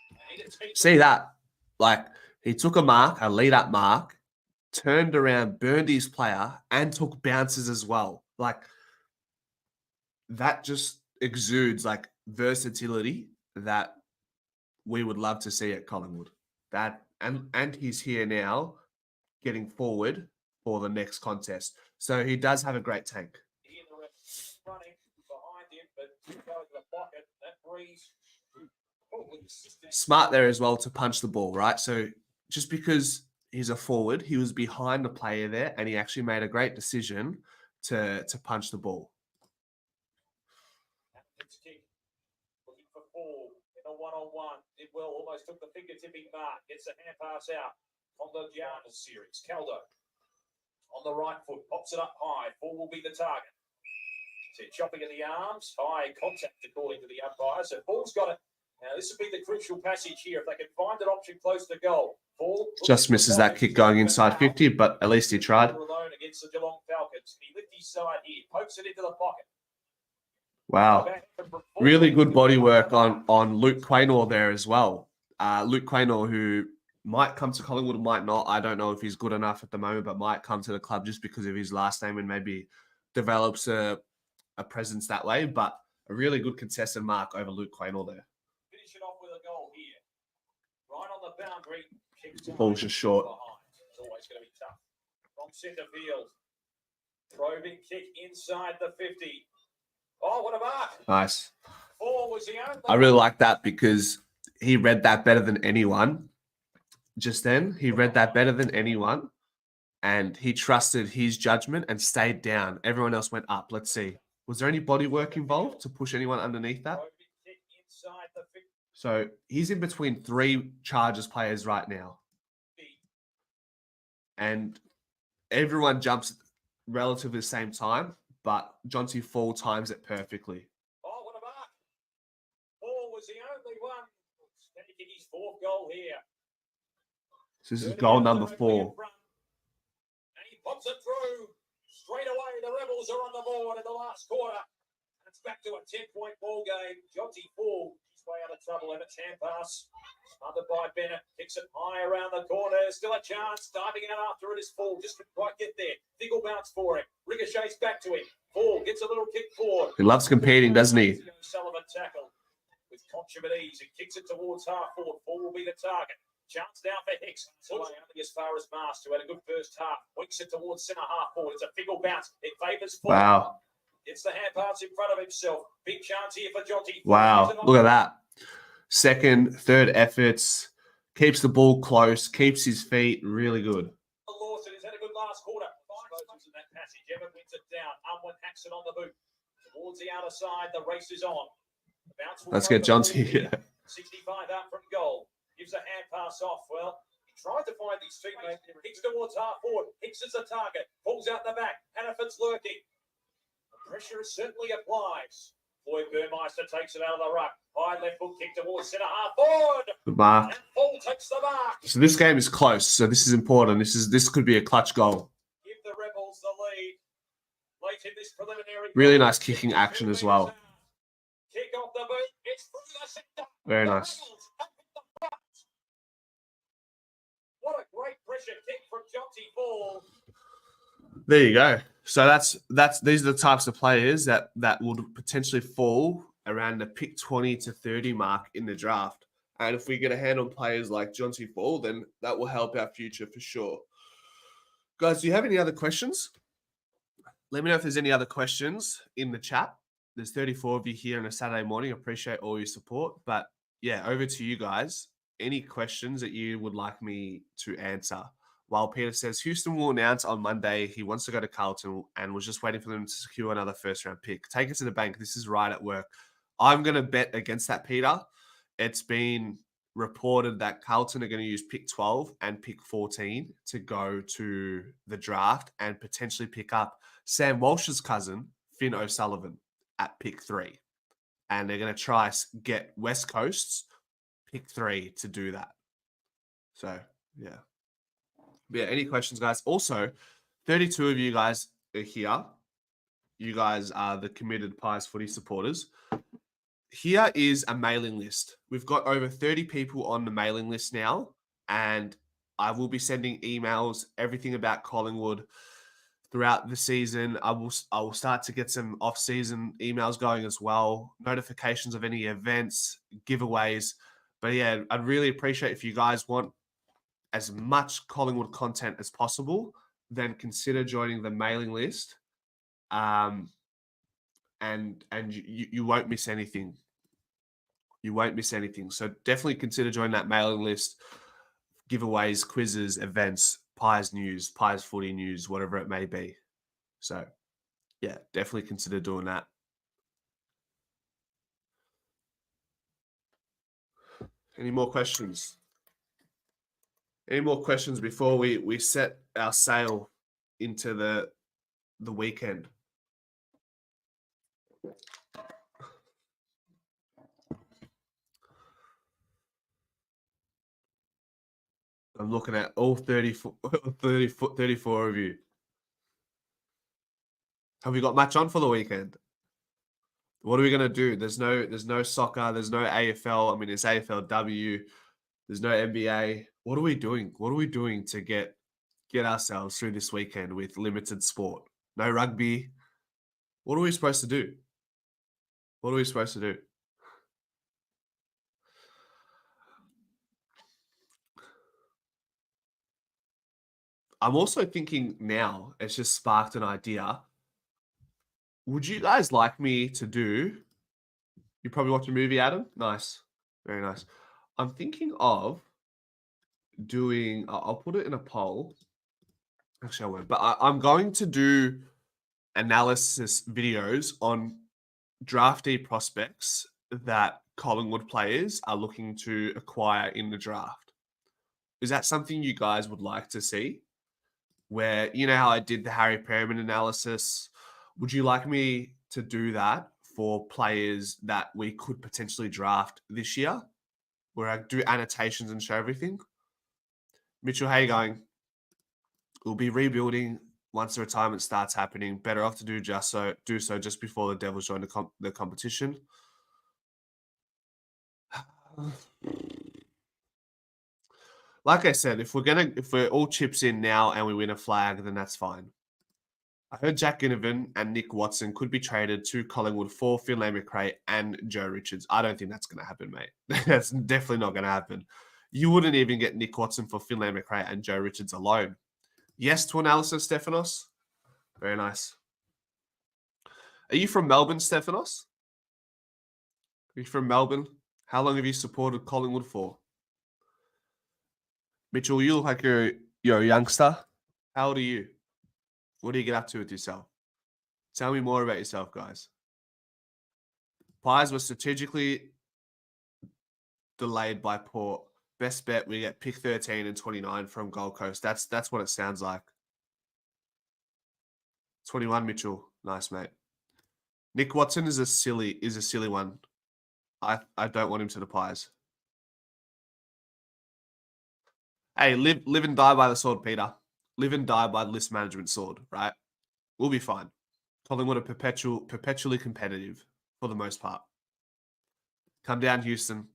See that? Like he took a lead-up mark, turned around, burned his player, and took bounces as well. Like that just exudes like versatility that we would love to see at Collingwood. That and he's here now, getting forward for the next contest. So he does have a great tank. Running behind him, but goes to the pocket. That breeze. Smart there as well to punch the ball, right? So just because he's a forward, he was behind the player there, and he actually made a great decision to punch the ball. Looking for Faull in a one-on-one. Did well, almost took the finger-tipping mark. Gets the hand pass out. Condogiano series. Caldo on the right foot. Pops it up high. Faull will be the target. So chopping in the arms. High contact according to the umpire. So Faull's got it. Now, this would be the crucial passage here. If they can find an option close to goal. Faull just misses that kick going inside 50, but at least he tried. Alone against the Geelong Falcons. He lifts his side here. Pokes it into the pocket. Wow. Really good body work on Luke Quaynor there as well. Luke Quaynor, who might come to Collingwood, might not. I don't know if he's good enough at the moment, but might come to the club just because of his last name and maybe develops a presence that way. But a really good contested mark over Luke Quaynor there. Finish it off with a goal here. Right on the boundary. Ball's just short. It's always going to be tough. From centre field. Probing kick inside the 50. Oh, what a mark. Nice. Faull was the only... I really like that because he read that better than anyone. Just then, he read that better than anyone. And he trusted his judgment and stayed down. Everyone else went up. Let's see. Was there any body work involved to push anyone underneath that? So he's in between 3 Chargers players right now. And everyone jumps relatively the same time, but Jonty Faull times it perfectly. Oh, what a mark. Faull was the only one Taking his fourth goal here. So this is goal number 4. And he pops it through. Straight away, the Rebels are on the board in the last quarter. It's back to a 10-point ball game. Jonty Faull, his way out of trouble. Emmett's hand pass. Smothered by Bennett. Kicks it high around the corner. Still a chance. Diving out after it is Faull. Just couldn't quite get there. Figgle bounce for him. Ricochets back to him. Faull gets a little kick forward. He loves competing, doesn't he? Sullivan tackle with Concham at ease. He kicks it towards half forward. Faull will be the target. Chance now for Hicks. Away only as far as Mast, who had a good first half. Winks it towards centre half forward. It's a Figgle bounce. It favours Faull. Wow. It's the hand pass in front of himself. Big chance here for Jonty. Wow. Look at that. Second, third efforts. Keeps the ball close. Keeps his feet. Really good. Lawson has had a good last quarter. 5 goals in that passage. Evan wins it down. Unwin hacks it on the boot. Towards the outer side. The race is on. Let's get Jonty. 65 out from goal. Gives a hand pass off. Well, he tried to find his teammate. Hicks towards half forward. Hicks is the target. Pulls out the back. Hannaford's lurking. The pressure certainly applies. Floyd Burmeister takes it out of the ruck. High left foot kick towards centre half forward. Good mark. And Faull takes the mark. So this game is close. So this is important. This could be a clutch goal. Give the Rebels the lead. Late in this preliminary. Really nice kicking action as well. Kick off the boot. It's through the centre. Very nice. What a great pressure kick from Jonty Faull. There you go. So these are the types of players that would potentially fall around the pick 20 to 30 mark in the draft. And if we get a hand on players like Jonty Faull, then that will help our future for sure. Guys, do you have any other questions? Let me know if there's any other questions in the chat. There's 34 of you here on a Saturday morning. I appreciate all your support. But yeah, over to you guys. Any questions that you would like me to answer? While Peter says Houston will announce on Monday he wants to go to Carlton and was just waiting for them to secure another first-round pick. Take it to the bank. This is right at work. I'm going to bet against that, Peter. It's been reported that Carlton are going to use pick 12 and pick 14 to go to the draft and potentially pick up Sam Walsh's cousin, Finn O'Sullivan, at pick 3. And they're going to try get West Coast's pick 3 to do that. So, yeah. Yeah, any questions, guys? Also, 32 of you guys are here. You guys are the committed Pies Footy supporters. Here is a mailing list. We've got over 30 people on the mailing list now, and I will be sending emails, everything about Collingwood throughout the season. I will start to get some off-season emails going as well, notifications of any events, giveaways. But yeah, I'd really appreciate if you guys want as much Collingwood content as possible, then consider joining the mailing list. And you won't miss anything. You won't miss anything. So definitely consider joining that mailing list. Giveaways, quizzes, events, Pies news, Pies Footy news, whatever it may be. So yeah, definitely consider doing that. Any more questions? Any more questions before we set our sail into the weekend? I'm looking at all 34 of you. Have we got much on for the weekend? What are we going to do? There's no soccer. There's no AFL. I mean, it's AFLW. There's no NBA. What are we doing? What are we doing to get ourselves through this weekend with limited sport? No rugby. What are we supposed to do? What are we supposed to do? I'm also thinking now, it's just sparked an idea. Would you guys like me to do... You probably watch a movie, Adam? Nice. Very nice. I'm thinking of doing... I'll put it in a poll. Actually, I won't. But I'm going to do analysis videos on draftee prospects that Collingwood players are looking to acquire in the draft. Is that something you guys would like to see? Where, you know how I did the Harry Perryman analysis? Would you like me to do that for players that we could potentially draft this year? where I do annotations and show everything. Mitchell, how you going? We'll be rebuilding once the retirement starts happening. Better off to do so just before the Devils join the competition. Like I said, if we're all chips in now and we win a flag, then that's fine. I heard Jack Ginnivan and Nick Watson could be traded to Collingwood for Finlay McRae and Joe Richards. I don't think that's going to happen, mate. That's definitely not going to happen. You wouldn't even get Nick Watson for Finlay McRae and Joe Richards alone. Yes to analysis, Stephanos. Very nice. Are you from Melbourne, Stephanos? Are you from Melbourne? How long have you supported Collingwood for? Mitchell, you look like you're a youngster. How old are you? What do you get up to with yourself? Tell me more about yourself, guys. Pies were strategically delayed by Port. Best bet, we get pick 13 and 29 from Gold Coast. That's what it sounds like. 21, Mitchell. Nice, mate. Nick Watson is a silly one. I don't want him to the Pies. Hey, live and die by the sword, Peter. Live and die by the list management sword, right? We'll be fine. Collingwood are perpetually competitive for the most part. Come down, Houston.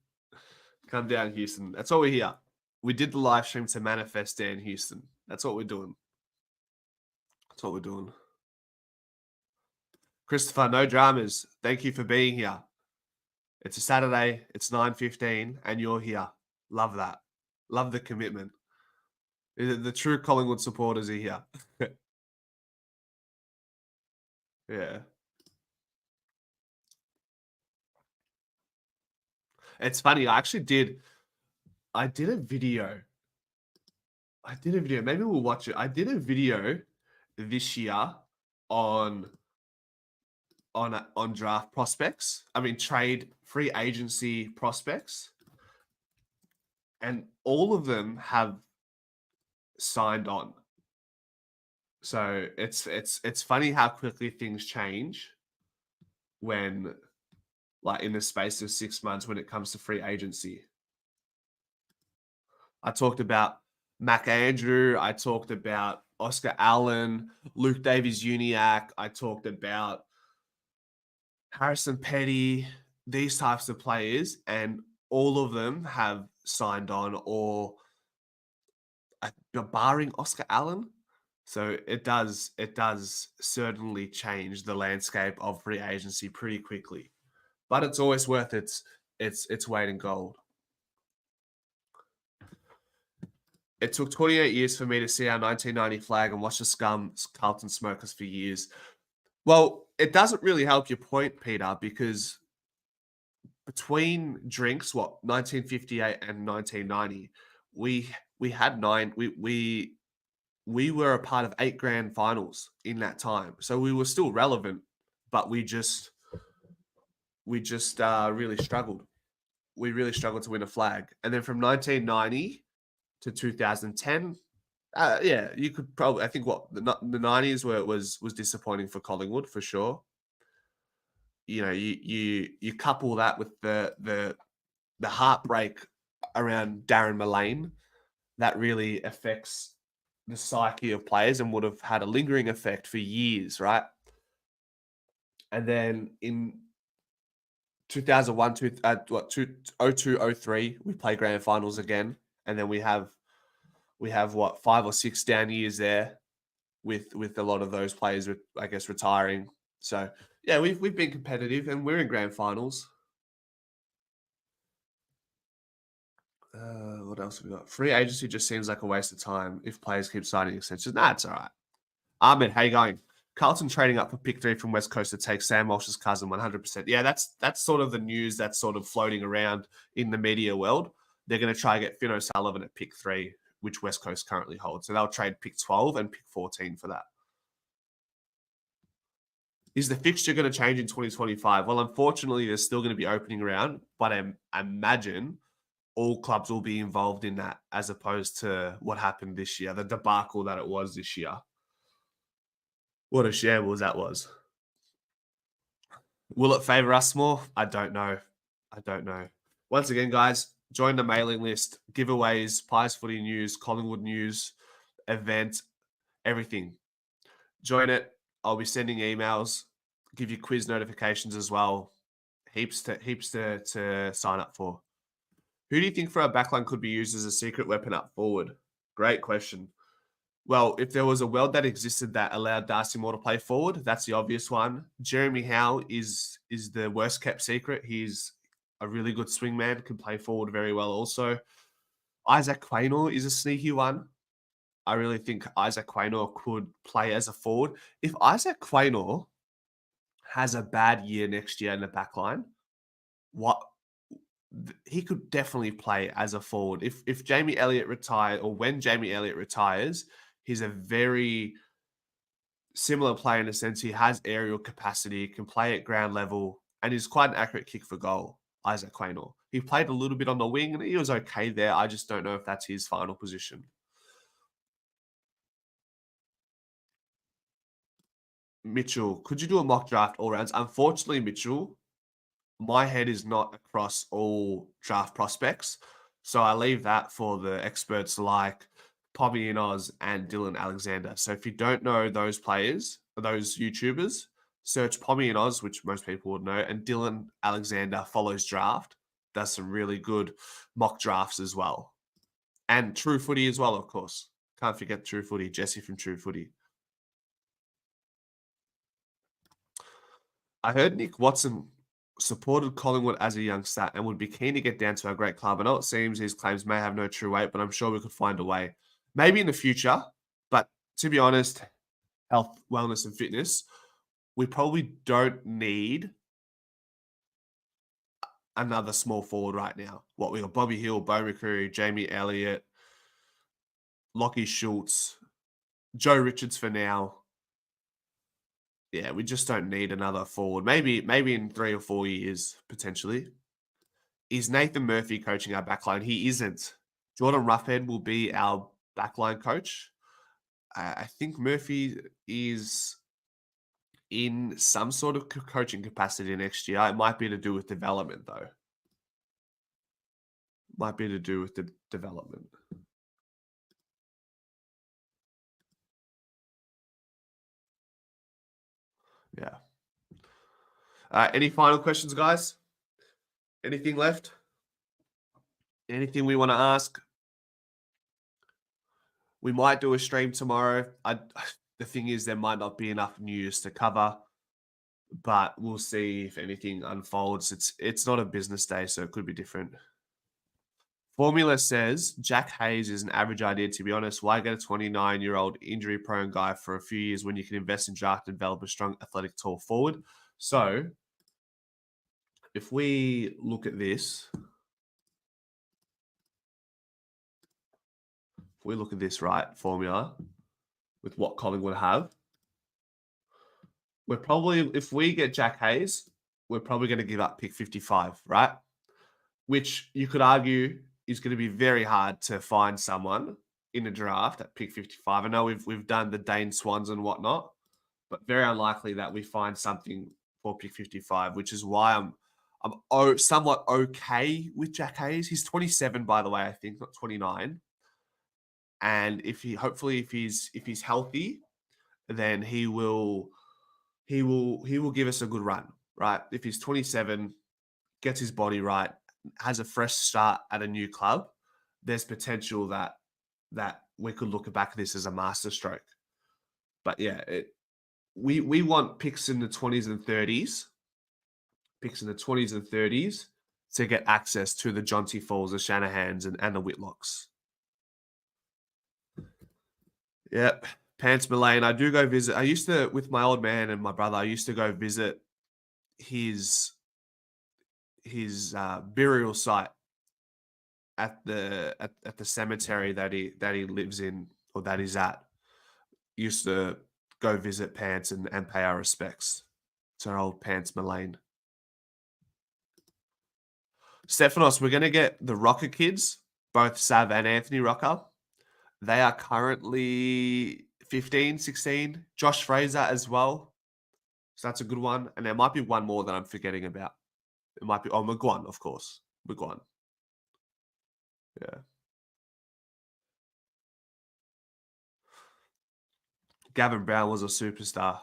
Come down, Houston. That's all we're here. We did the live stream to manifest Dan Houston. That's what we're doing. That's what we're doing. Christopher, no dramas. Thank you for being here. It's a Saturday. It's 9:15, and you're here. Love that. Love the commitment. The true Collingwood supporters are here. Yeah. It's funny. I did a video. Maybe we'll watch it. I did a video this year on draft prospects. I mean, trade free agency prospects. And all of them have signed on. So it's funny how quickly things change when, like, in the space of 6 months when it comes to free agency. I talked about Mac Andrew. I talked about Oscar Allen, Luke Davies-Uniacke. I talked about Harrison Petty, these types of players, and all of them have signed on, or barring Oscar Allen. So it does certainly change the landscape of free agency pretty quickly, but it's always worth its weight in gold. It took 28 years for me to see our 1990 flag and watch the scum Carlton smokers for years. Well, it doesn't really help your point, Peter, because between drinks, 1958 and 1990, we had nine. We were a part of 8 grand finals in that time, so we were still relevant, but we just really struggled. We really struggled to win a flag, and then from 1990 to 2010, yeah, you could probably. I think the 90s where it was disappointing for Collingwood for sure. You know, you couple that with the heartbreak around Darren Mullane, that really affects the psyche of players and would have had a lingering effect for years, right? And then in 2001, 02, 03, we play grand finals again, and then we have 5 or 6 down years there with a lot of those players, I guess, retiring. So yeah, we've been competitive and we're in grand finals. What else have we got? Free agency just seems like a waste of time if players keep signing extensions. Nah, it's all right. Ahmed, how you going? Carlton trading up for pick 3 from West Coast to take Sam Walsh's cousin, 100%. Yeah, that's sort of the news that's sort of floating around in the media world. They're going to try to get Finn O'Sullivan at pick 3, which West Coast currently holds. So they'll trade pick 12 and pick 14 for that. Is the fixture going to change in 2025? Well, unfortunately, there's still going to be opening round, but I imagine all clubs will be involved in that, as opposed to what happened this year, the debacle that it was this year. What a shambles that was. Will it favour us more? I don't know. Once again, guys, Join the mailing list, giveaways, Pies Footy news, Collingwood news, event, everything. Join it. I'll be sending emails, give you quiz notifications as well. Heaps to sign up for. Who do you think for our backline could be used as a secret weapon up forward? Great question. Well, if there was a world that existed that allowed Darcy Moore to play forward, that's the obvious one. Jeremy Howe is the worst kept secret. He's a really good swingman, can play forward very well also. Isaac Quaynor is a sneaky one. I really think Isaac Quaynor could play as a forward. If Isaac Quaynor has a bad year next year in the backline, he could definitely play as a forward. If Jamie Elliott retires, or when Jamie Elliott retires, he's a very similar player in the sense he has aerial capacity, can play at ground level, and is quite an accurate kick for goal, Isaac Quaynor. He played a little bit on the wing, and he was okay there. I just don't know if that's his final position. Mitchell, could you do a mock draft all rounds? Unfortunately, Mitchell, my head is not across all draft prospects. So I leave that for the experts like Pommy in Oz and Dylan Alexander. So if you don't know those players, those YouTubers, search Pommy in Oz, which most people would know, and Dylan Alexander follows draft. Does some really good mock drafts as well. And True Footy as well, of course. Can't forget True Footy, Jesse from True Footy. I heard Nick Watson supported Collingwood as a youngster and would be keen to get down to our great club. I know it seems his claims may have no true weight, but I'm sure we could find a way. Maybe in the future, but to be honest, health, wellness, and fitness, we probably don't need another small forward right now. What, we got Bobby Hill, Bo McCreary, Jamie Elliott, Lockie Schultz, Joe Richards for now. Yeah, we just don't need another forward. Maybe in 3 or 4 years, potentially. Is Nathan Murphy coaching our backline? He isn't. Jordan Roughhead will be our backline coach. I think Murphy is in some sort of coaching capacity next year. It might be to do with development, though. Might be to do with the development. Yeah. Any final questions, guys? Anything left? Anything we want to ask? We might do a stream tomorrow. The thing is, there might not be enough news to cover, but we'll see if anything unfolds. It's not a business day, so it could be different. Formula says Jack Hayes is an average idea, to be honest. Why get a 29-year-old injury-prone guy for a few years when you can invest in draft and develop a strong, athletic, tall forward? So, if we look at this, right, formula, with what Collingwood have, we're probably, if we get Jack Hayes, we're probably going to give up pick 55, right? Which you could argue is going to be very hard to find someone in a draft at pick 55. I know we've done the Dane Swans and whatnot, but very unlikely that we find something for pick 55, which is why I'm somewhat okay with Jack Hayes. He's 27, by the way, I think, not 29. And if he's healthy, then he will give us a good run, right? If he's 27, gets his body right, has a fresh start at a new club, there's potential that we could look back at this as a masterstroke. But yeah, we want picks in the 20s and 30s. Picks in the 20s and 30s to get access to the Jonty Falls, the Shanahans, and the Whitlocks. Yep. Pants Mullane. I do go visit. I used to, with my old man and my brother, I used to go visit his burial site at the cemetery that he lives in, or that he's at. Used to go visit Pants and pay our respects to our old Pants Mullane. Stephanos, we're going to get the Rocker kids, both Sav and Anthony Rocker. They are currently 15, 16. Josh Fraser as well. So that's a good one. And there might be one more that I'm forgetting about. It might be, McGuan, of course. McGuan. Yeah. Gavin Brown was a superstar.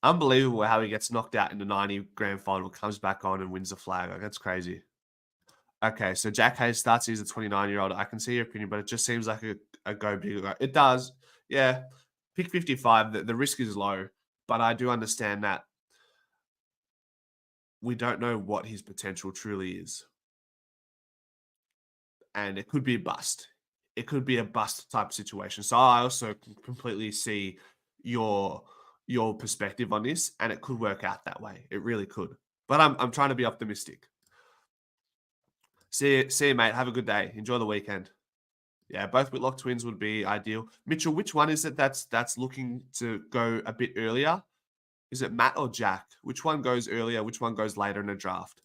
Unbelievable how he gets knocked out in the 90 grand final, comes back on and wins the flag. Like, that's crazy. Okay, so Jack Hayes starts as a 29-year-old. I can see your opinion, but it just seems like a go big. It does. Yeah. Pick 55, the risk is low, but I do understand that we don't know what his potential truly is. And it could be a bust. It could be a bust type situation. So I also completely see your perspective on this, and it could work out that way. It really could. But I'm trying to be optimistic. See you, mate. Have a good day. Enjoy the weekend. Yeah, both Whitlock twins would be ideal. Mitchell, which one is it that's looking to go a bit earlier? Is it Matt or Jack? Which one goes earlier? Which one goes later in a draft?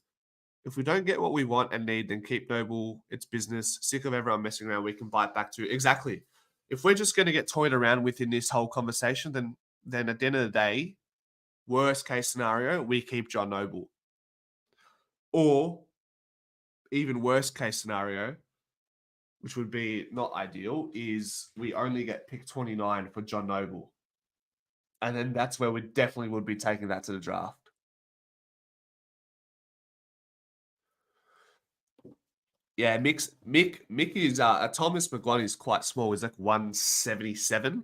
If we don't get what we want and need, then keep Noble. It's business. Sick of everyone messing around. We can bite back to exactly. If we're just going to get toyed around within this whole conversation, then at the end of the day, worst case scenario, we keep John Noble. Or even worst case scenario, which would be not ideal, is we only get pick 29 for John Noble. And then that's where we definitely would be taking that to the draft. Yeah, Mick is Thomas McGlone is quite small. He's like 177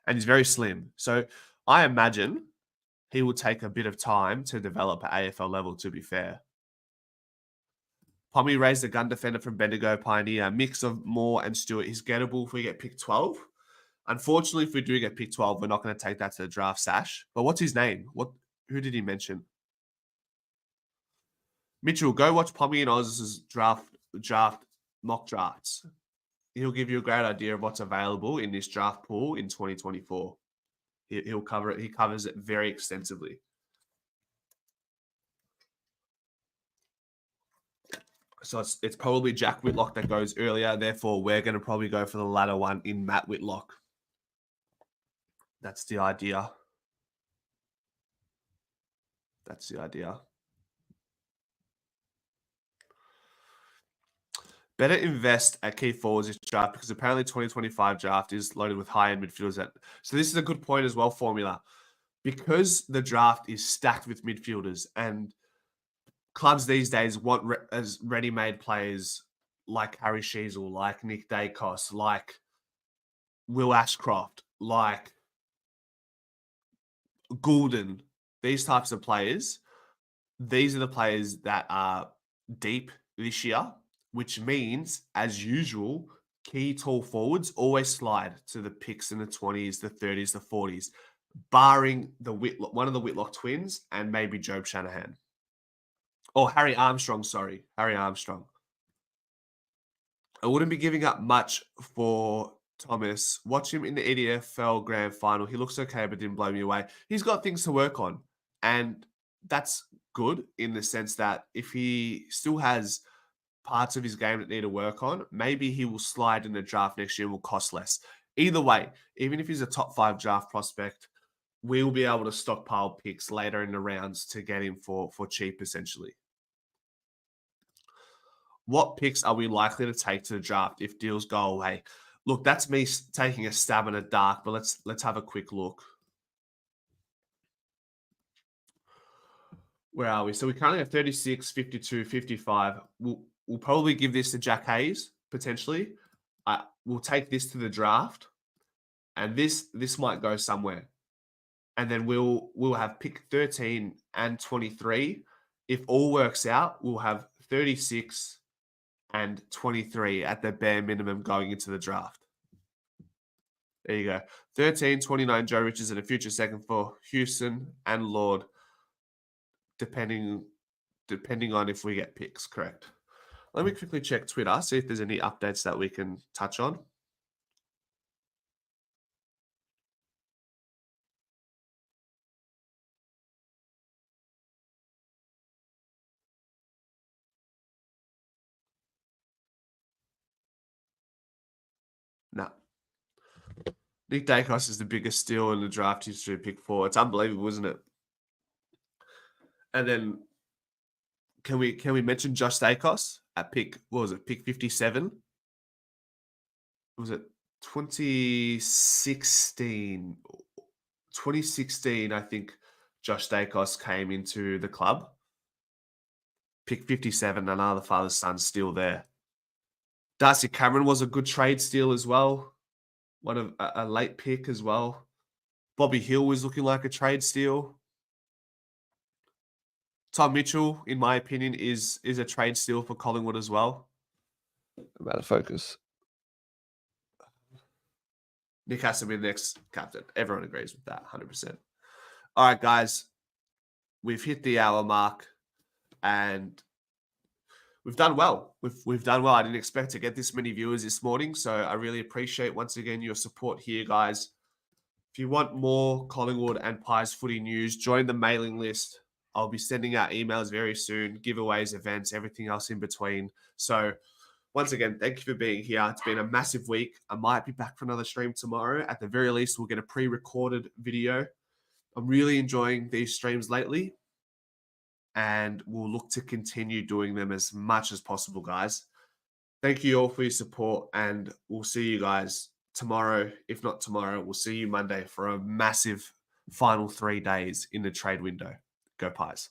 and he's very slim. So I imagine he will take a bit of time to develop at AFL level, to be fair. Pommy raised a gun defender from Bendigo Pioneer. Mix of Moore and Stewart. He's gettable if we get pick 12. Unfortunately, if we do get pick 12, we're not going to take that to the draft, Sash. But what's his name? Who did he mention? Mitchell, go watch Pommy and Oz's draft mock drafts. He'll give you a great idea of what's available in this draft pool in 2024. He'll cover it. He covers it very extensively. So it's probably Jack Whitlock that goes earlier. Therefore, we're going to probably go for the latter one in Matt Whitlock. That's the idea. Better invest at key forwards this draft because apparently 2025 draft is loaded with high-end midfielders. So this is a good point as well, Formula. Because the draft is stacked with midfielders and clubs these days want as ready-made players like Harry Sheasel, like Nick Dacos, like Will Ashcroft, like Goulden, these types of players. These are the players that are deep this year, which means, as usual, key tall forwards always slide to the picks in the 20s, the 30s, the 40s, barring one of the Whitlock twins and maybe Job Shanahan. Or Harry Armstrong, sorry. Harry Armstrong. I wouldn't be giving up much for Thomas. Watch him in the EDFL grand final. He looks okay, but didn't blow me away. He's got things to work on. And that's good in the sense that if he still has parts of his game that need to work on, maybe he will slide in the draft next year and will cost less. Either way, even if he's a top 5 draft prospect, we'll be able to stockpile picks later in the rounds to get him for cheap, essentially. What picks are we likely to take to the draft if deals go away? Look, that's me taking a stab in the dark, but let's have a quick look. Where are we? So we currently have 36, 52, 55. We'll probably give this to Jack Hayes, potentially. We'll take this to the draft, and this might go somewhere. And then we'll have pick 13 and 23. If all works out, we'll have 36 and 23 at the bare minimum going into the draft. There you go. 13, 29 Joe Richards and a future second for Houston and Lord, depending on if we get picks, correct. Let me quickly check Twitter, see if there's any updates that we can touch on. No. Nick Dacos is the biggest steal in the draft history of pick 4. It's unbelievable, isn't it? And then can we mention Josh Dacos at pick 57? Was it 2016? 2016, I think Josh Dacos came into the club. Pick 57, another father-son still there. Darcy Cameron was a good trade steal as well. One of a late pick as well. Bobby Hill was looking like a trade steal. Tom Mitchell, in my opinion, is a trade steal for Collingwood as well. I'm out of focus. Nick has to be the next captain. Everyone agrees with that, 100%. All right, guys. We've hit the hour mark, and we've done well. We've done well. I didn't expect to get this many viewers this morning, so I really appreciate, once again, your support here, guys. If you want more Collingwood and Pies Footy news, join the mailing list. I'll be sending out emails very soon, giveaways, events, everything else in between. So once again, thank you for being here. It's been a massive week. I might be back for another stream tomorrow. At the very least, we'll get a pre-recorded video. I'm really enjoying these streams lately, and we'll look to continue doing them as much as possible, guys. Thank you all for your support, and we'll see you guys tomorrow. If not tomorrow, we'll see you Monday for a massive final 3 days in the trade window. Go Pies.